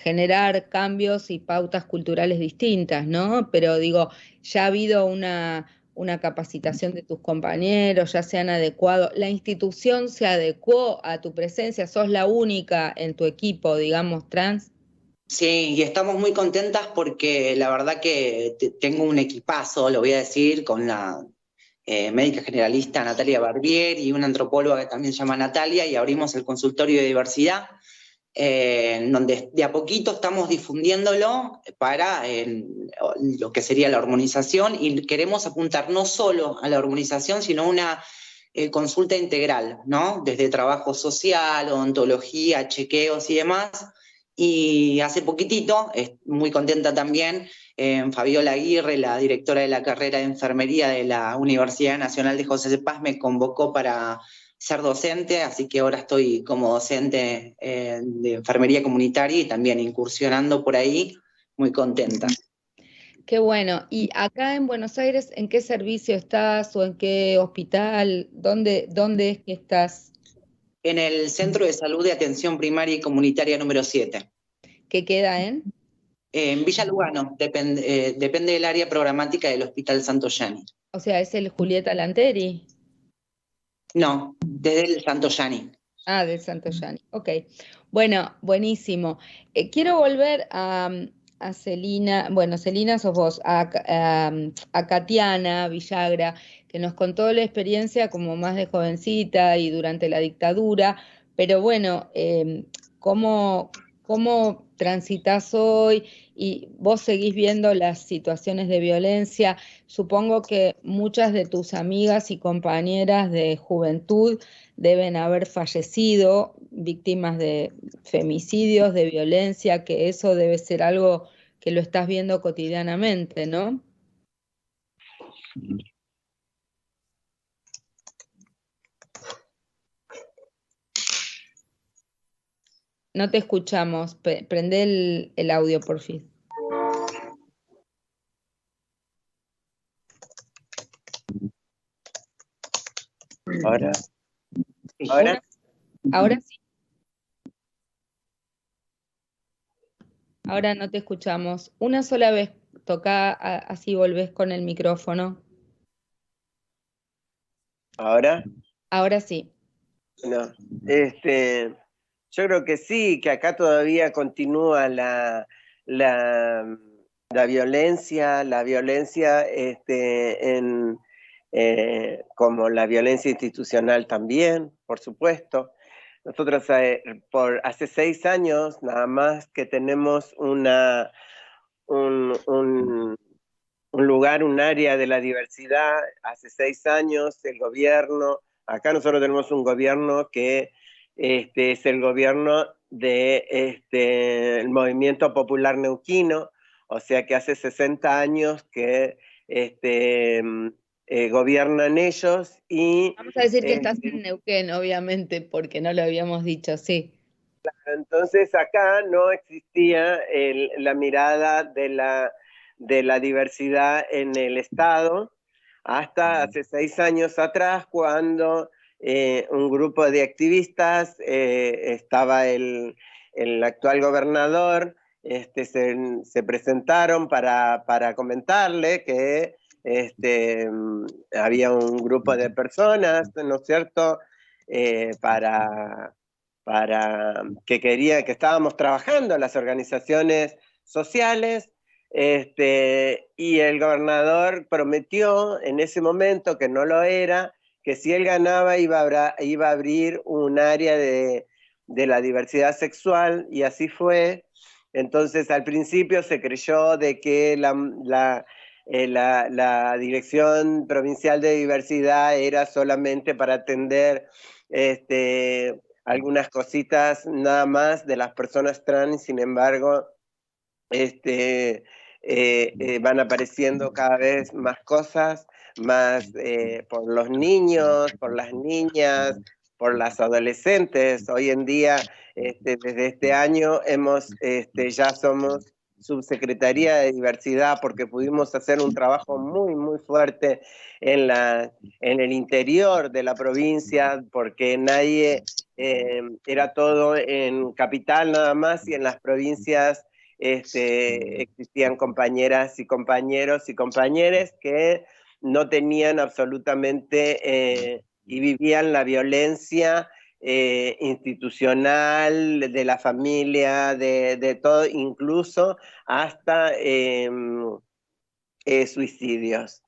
[SPEAKER 3] generar cambios y pautas culturales distintas, ¿no? Pero digo, ya ha habido una capacitación de tus compañeros, ya se han adecuado, la institución se adecuó a tu presencia, sos la única en tu equipo, digamos, trans.
[SPEAKER 6] Sí, y estamos muy contentas porque la verdad que tengo un equipazo, lo voy a decir, con la médica generalista Natalia Barbier y una antropóloga que también se llama Natalia, y abrimos el consultorio de diversidad, donde de a poquito estamos difundiéndolo para lo que sería la hormonización, y queremos apuntar no solo a la hormonización, sino a una consulta integral, ¿no? Desde trabajo social, odontología, chequeos y demás. Y hace poquitito, muy contenta también, Fabiola Aguirre, la directora de la carrera de enfermería de la Universidad Nacional de José de Paz, me convocó para ser docente, así que ahora estoy como docente de enfermería comunitaria y también incursionando por ahí, muy contenta.
[SPEAKER 3] Qué bueno. ¿Y acá en Buenos Aires, en qué servicio estás o en qué hospital? ¿Dónde es que estás?
[SPEAKER 6] En el Centro de Salud de Atención Primaria y Comunitaria número 7.
[SPEAKER 3] ¿Qué queda en?
[SPEAKER 6] En Villa Lugano, depende del área programática del Hospital Santo Yani.
[SPEAKER 3] O sea, ¿es el Julieta Lanteri?
[SPEAKER 6] No, desde el Santo Yani.
[SPEAKER 3] Ah, del Santo Yani. Ok. Bueno, buenísimo. Quiero volver a Celina, bueno, Celina sos vos, a Katiana Villagra, que nos contó la experiencia como más de jovencita y durante la dictadura, pero bueno, ¿cómo transitas hoy? Y vos seguís viendo las situaciones de violencia. Supongo que muchas de tus amigas y compañeras de juventud deben haber fallecido víctimas de femicidios, de violencia, que eso debe ser algo que lo estás viendo cotidianamente, ¿no? No te escuchamos. Prende el audio, por fin.
[SPEAKER 7] Ahora.
[SPEAKER 3] Ahora sí. Ahora no te escuchamos. Una sola vez toca, así volvés con el micrófono.
[SPEAKER 7] ¿Ahora?
[SPEAKER 3] Ahora sí.
[SPEAKER 7] No. Yo creo que sí, que acá todavía continúa la violencia, como la violencia institucional también, por supuesto. Nosotros hace 6 años nada más que tenemos un lugar, un área de la diversidad. Hace 6 años el gobierno, acá nosotros tenemos un gobierno que es el gobierno del Movimiento Popular Neuquino, o sea que hace 60 años que gobiernan ellos y...
[SPEAKER 3] Vamos a decir que estás en Neuquén, obviamente, porque no lo habíamos dicho, sí.
[SPEAKER 7] Entonces acá no existía la mirada de la diversidad en el Estado hasta hace 6 años atrás, cuando un grupo de activistas, estaba el actual gobernador, se presentaron para comentarle que había un grupo de personas, ¿no es cierto?, para que estábamos trabajando en las organizaciones sociales, y el gobernador prometió en ese momento, que no lo era, que si él ganaba iba a abrir un área de la diversidad sexual, y así fue. Entonces al principio se creyó de que la Dirección Provincial de Diversidad era solamente para atender algunas cositas nada más de las personas trans. Sin embargo, van apareciendo cada vez más cosas, más por los niños, por las niñas, por las adolescentes. Hoy en día, desde este año, ya somos Subsecretaría de Diversidad, porque pudimos hacer un trabajo muy, muy fuerte en el interior de la provincia, porque era todo en capital nada más, y en las provincias existían compañeras y compañeros y compañeres que no tenían absolutamente y vivían la violencia institucional, de la familia, de todo, incluso hasta suicidios,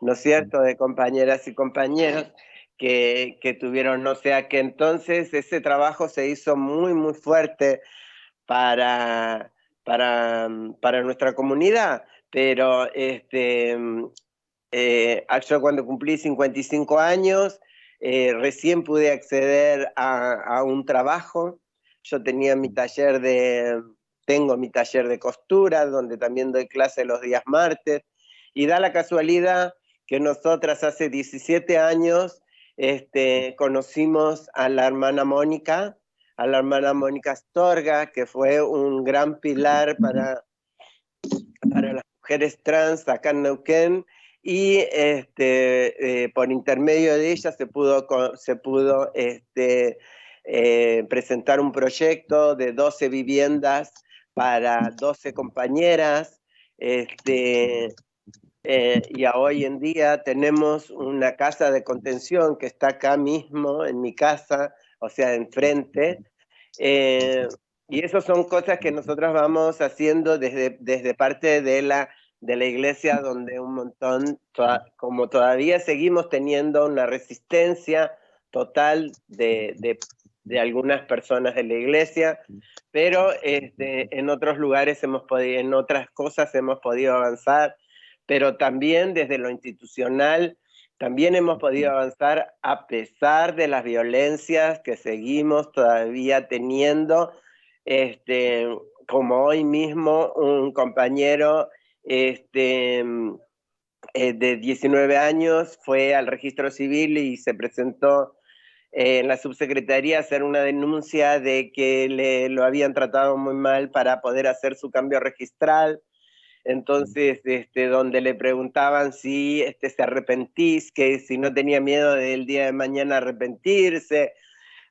[SPEAKER 7] ¿no es cierto?, de compañeras y compañeros que tuvieron. O sea que entonces ese trabajo se hizo muy, muy fuerte para nuestra comunidad, pero yo cuando cumplí 55 años, recién pude acceder a un trabajo. Yo tengo mi taller de costura, donde también doy clase los días martes, y da la casualidad que nosotras hace 17 años conocimos a la hermana Mónica Astorga, que fue un gran pilar para las mujeres trans acá en Neuquén, y por intermedio de ella se pudo presentar un proyecto de 12 viviendas para 12 compañeras, y hoy en día tenemos una casa de contención que está acá mismo en mi casa, o sea, enfrente. Y eso son cosas que nosotros vamos haciendo desde parte de la iglesia, donde un montón, como todavía seguimos teniendo una resistencia total de algunas personas de la iglesia, pero en otros lugares en otras cosas hemos podido avanzar, pero también desde lo institucional también hemos podido avanzar a pesar de las violencias que seguimos todavía teniendo, como hoy mismo un compañero de 19 años fue al registro civil y se presentó en la subsecretaría a hacer una denuncia de que lo habían tratado muy mal para poder hacer su cambio registral. Entonces, donde le preguntaban si se arrepentís, que si no tenía miedo del día de mañana arrepentirse,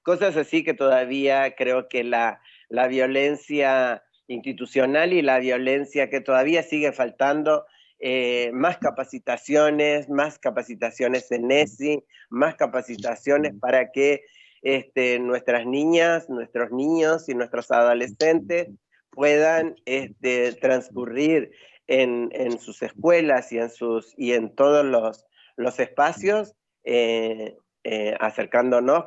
[SPEAKER 7] cosas así, que todavía creo que la violencia institucional y la violencia que todavía sigue faltando, más capacitaciones en ESI, más capacitaciones para que nuestras niñas, nuestros niños y nuestros adolescentes puedan transcurrir en sus escuelas y en todos los espacios, acercándonos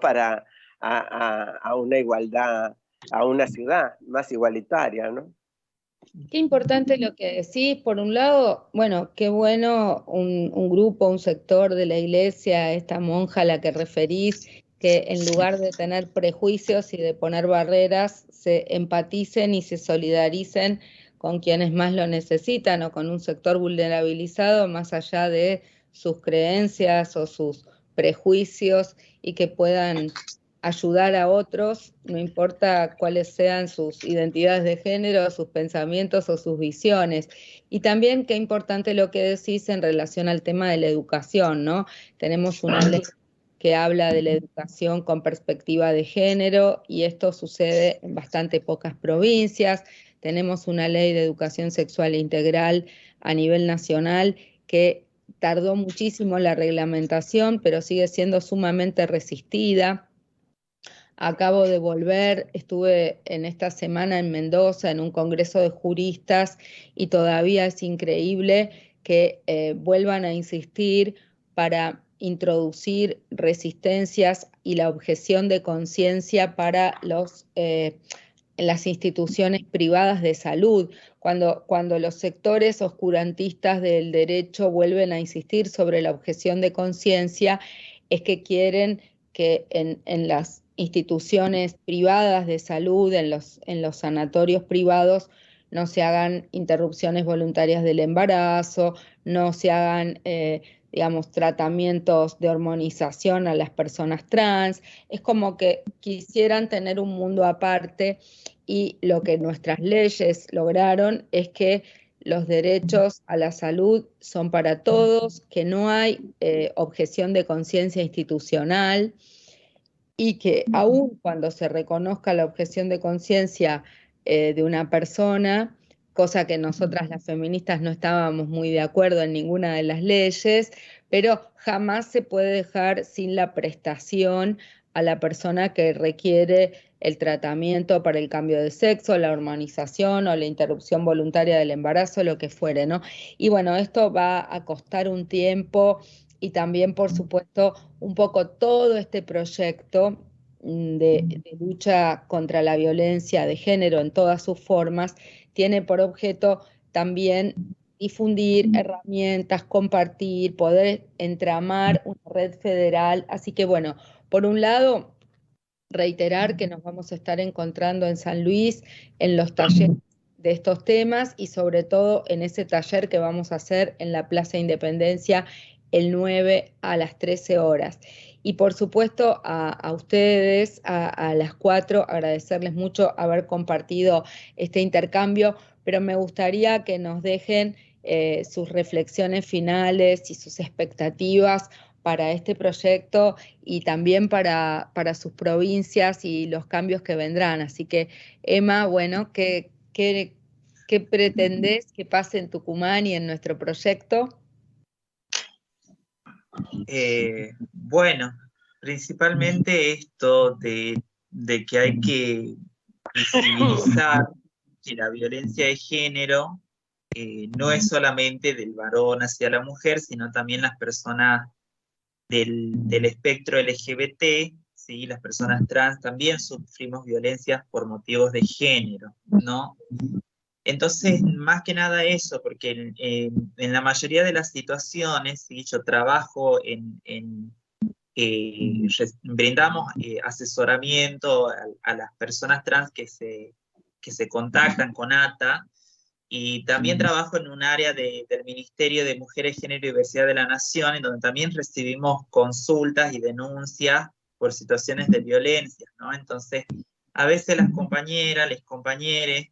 [SPEAKER 7] a una igualdad, a una ciudad más igualitaria, ¿no?
[SPEAKER 3] Qué importante lo que decís. Por un lado, bueno, qué bueno un grupo, un sector de la iglesia, esta monja a la que referís, que en lugar de tener prejuicios y de poner barreras, se empaticen y se solidaricen con quienes más lo necesitan, o con un sector vulnerabilizado más allá de sus creencias o sus prejuicios, y que puedan ayudar a otros, no importa cuáles sean sus identidades de género, sus pensamientos o sus visiones. Y también qué importante lo que decís en relación al tema de la educación, ¿no? Tenemos una ley que habla de la educación con perspectiva de género, y esto sucede en bastante pocas provincias. Tenemos una ley de educación sexual integral a nivel nacional que tardó muchísimo la reglamentación, pero sigue siendo sumamente resistida. Acabo de volver, estuve en esta semana en Mendoza en un congreso de juristas y todavía es increíble que vuelvan a insistir para introducir resistencias y la objeción de conciencia para las instituciones privadas de salud. Cuando los sectores oscurantistas del derecho vuelven a insistir sobre la objeción de conciencia, es que quieren que en las instituciones privadas de salud, en los sanatorios privados, no se hagan interrupciones voluntarias del embarazo, no se hagan, digamos, tratamientos de hormonización a las personas trans. Es como que quisieran tener un mundo aparte, y lo que nuestras leyes lograron es que los derechos a la salud son para todos, que no hay objeción de conciencia institucional, y que aun cuando se reconozca la objeción de conciencia de una persona, cosa que nosotras las feministas no estábamos muy de acuerdo en ninguna de las leyes, pero jamás se puede dejar sin la prestación a la persona que requiere el tratamiento para el cambio de sexo, la hormonización o la interrupción voluntaria del embarazo, lo que fuere, ¿no? Y bueno, esto va a costar un tiempo, y también, por supuesto, un poco todo este proyecto de lucha contra la violencia de género en todas sus formas tiene por objeto también difundir herramientas, compartir, poder entramar una red federal. Así que bueno, por un lado, reiterar que nos vamos a estar encontrando en San Luis en los talleres de estos temas, y sobre todo en ese taller que vamos a hacer en la Plaza Independencia el 9 a las 13 horas. Y por supuesto a ustedes, a las 4, agradecerles mucho haber compartido este intercambio, pero me gustaría que nos dejen sus reflexiones finales y sus expectativas para este proyecto, y también para sus provincias y los cambios que vendrán. Así que, Emma, bueno, ¿qué pretendés que pase en Tucumán y en nuestro proyecto?
[SPEAKER 5] Bueno, principalmente esto de que hay que visibilizar que la violencia de género no es solamente del varón hacia la mujer, sino también las personas del espectro LGBT, ¿sí? Las personas trans también sufrimos violencias por motivos de género, ¿no? Entonces, más que nada eso, porque en la mayoría de las situaciones, ¿sí? Yo trabajo brindamos asesoramiento a las personas trans que se contactan con ATA, y también trabajo en un área del Ministerio de Mujeres, Género y Diversidad de la Nación, en donde también recibimos consultas y denuncias por situaciones de violencia, ¿no? Entonces, a veces las compañeras, los compañeros,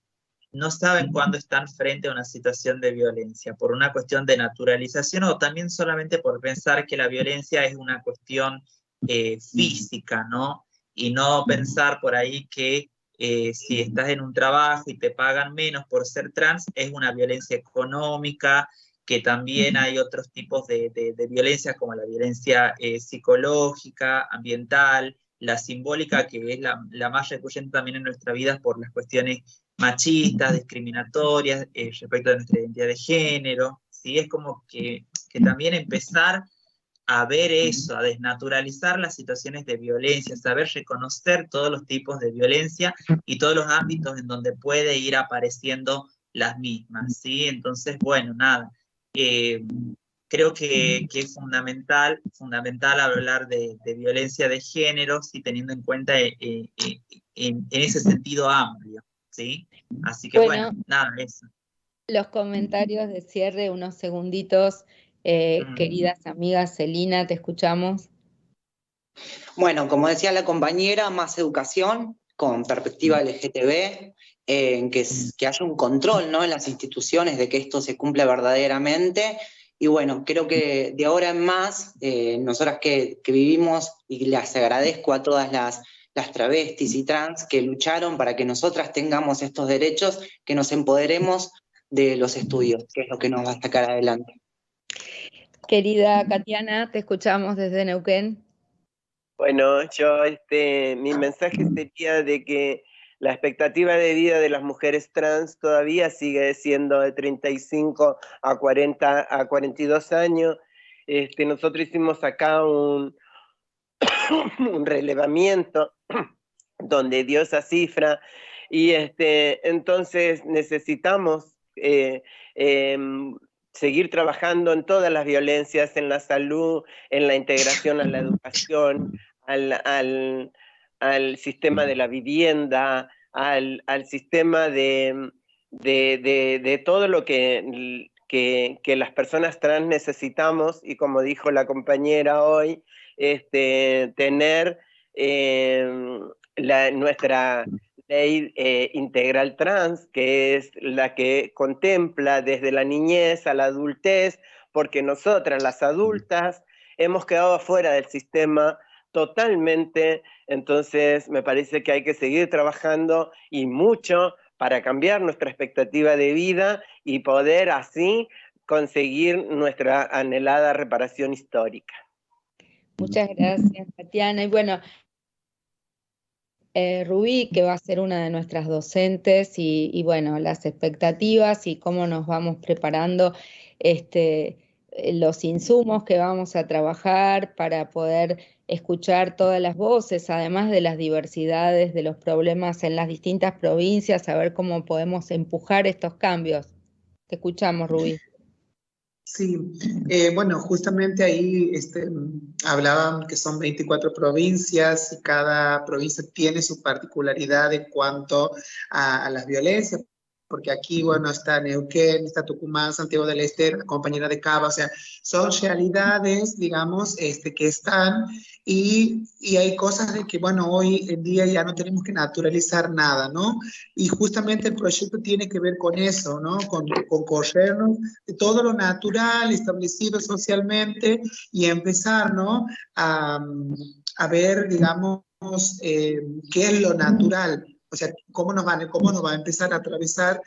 [SPEAKER 5] no saben cuándo están frente a una situación de violencia, por una cuestión de naturalización, o también solamente por pensar que la violencia es una cuestión física, ¿no? Y no pensar por ahí que si estás en un trabajo y te pagan menos por ser trans, es una violencia económica, que también hay otros tipos de violencia, como la violencia psicológica, ambiental, la simbólica, que es la más recurrente también en nuestra vida por las cuestiones machistas, discriminatorias, respecto a nuestra identidad de género, ¿sí? Es como que también empezar a ver eso, a desnaturalizar las situaciones de violencia, saber reconocer todos los tipos de violencia y todos los ámbitos en donde puede ir apareciendo las mismas, ¿sí? Entonces, bueno, nada, creo que es fundamental hablar de violencia de género, ¿sí? Teniendo en cuenta en ese sentido amplio, ¿sí? Así que bueno, nada, eso.
[SPEAKER 3] Los comentarios de cierre, unos segunditos. Queridas amigas, Celina, te escuchamos.
[SPEAKER 6] Bueno, como decía la compañera, más educación con perspectiva LGTB, que haya un control, ¿no?, en las instituciones de que esto se cumpla verdaderamente, Y bueno, creo que de ahora en más, nosotras que vivimos, y les agradezco a todas las travestis y trans que lucharon para que nosotras tengamos estos derechos, que nos empoderemos de los estudios, que es lo que nos va a sacar adelante.
[SPEAKER 3] Querida Katiana, te escuchamos desde Neuquén.
[SPEAKER 7] Bueno, yo mi mensaje sería de que la expectativa de vida de las mujeres trans todavía sigue siendo de 35 a 40 a 42 años. Nosotros hicimos acá un relevamiento donde dio esa cifra y entonces necesitamos seguir trabajando en todas las violencias, en la salud, en la integración a la educación, al sistema de la vivienda, al sistema de todo lo que las personas trans necesitamos, y como dijo la compañera hoy, tener nuestra ley integral trans, que es la que contempla desde la niñez a la adultez, porque nosotras, las adultas, hemos quedado afuera del sistema totalmente. Entonces me parece que hay que seguir trabajando y mucho para cambiar nuestra expectativa de vida y poder así conseguir nuestra anhelada reparación histórica.
[SPEAKER 3] Muchas gracias, Tatiana. Y bueno, Rubí, que va a ser una de nuestras docentes, y bueno, las expectativas y cómo nos vamos preparando, los insumos que vamos a trabajar para poder escuchar todas las voces, además de las diversidades de los problemas en las distintas provincias, a ver cómo podemos empujar estos cambios. Te escuchamos, Rubí.
[SPEAKER 4] Sí, bueno, justamente ahí hablaban que son 24 provincias y cada provincia tiene su particularidad en cuanto a las violencias, porque aquí, bueno, está Neuquén, está Tucumán, Santiago del Estero, la compañera de Cava, o sea, son realidades, digamos, que están, y hay cosas de que, bueno, hoy en día ya no tenemos que naturalizar nada, ¿no? Y justamente el proyecto tiene que ver con eso, ¿no? Con corrernos de todo lo natural, establecido socialmente, y empezar, ¿no? A ver, digamos, qué es lo natural. O sea, cómo nos va a empezar a atravesar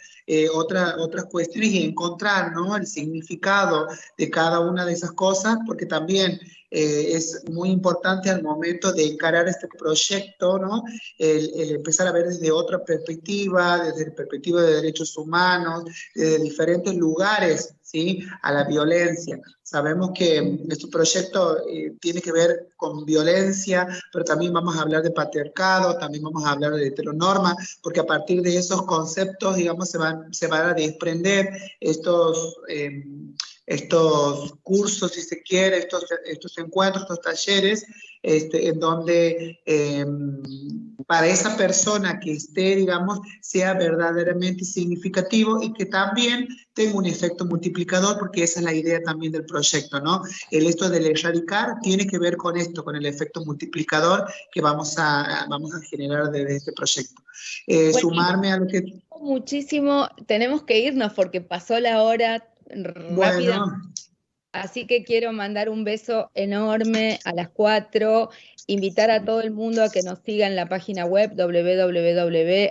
[SPEAKER 4] otras cuestiones y encontrar, ¿no? El significado de cada una de esas cosas, porque también es muy importante al momento de encarar este proyecto, ¿no? El empezar a ver desde otra perspectiva, desde la perspectiva de derechos humanos, desde diferentes lugares, ¿sí? A la violencia. Sabemos que nuestro proyecto tiene que ver con violencia, pero también vamos a hablar de patriarcado, también vamos a hablar de heteronorma, porque a partir de esos conceptos, digamos, se van a desprender estos cursos, si se quiere, estos encuentros, estos talleres, en donde para esa persona que esté, digamos, sea verdaderamente significativo y que también tenga un efecto multiplicador, porque esa es la idea también del proyecto, ¿no? Esto del erradicar tiene que ver con esto, con el efecto multiplicador que vamos a generar desde este proyecto. Bueno, sumarme a lo que...
[SPEAKER 3] Muchísimo, tenemos que irnos porque pasó la hora rápida. Bueno. Así que quiero mandar un beso enorme a las 4, invitar a todo el mundo a que nos siga en la página web www.acdh.org.ar,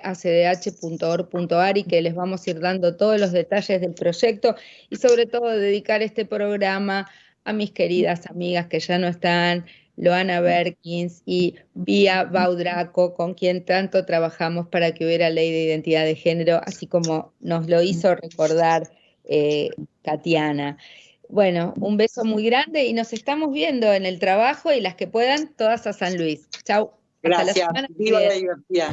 [SPEAKER 3] y que les vamos a ir dando todos los detalles del proyecto, y sobre todo dedicar este programa a mis queridas amigas que ya no están, Loana Berkins y Vía Baudraco, con quien tanto trabajamos para que hubiera ley de identidad de género, así como nos lo hizo recordar Tatiana. Bueno, un beso muy grande y nos estamos viendo en el trabajo, y las que puedan, todas a San Luis. Chau.
[SPEAKER 6] Gracias. Viva la diversidad.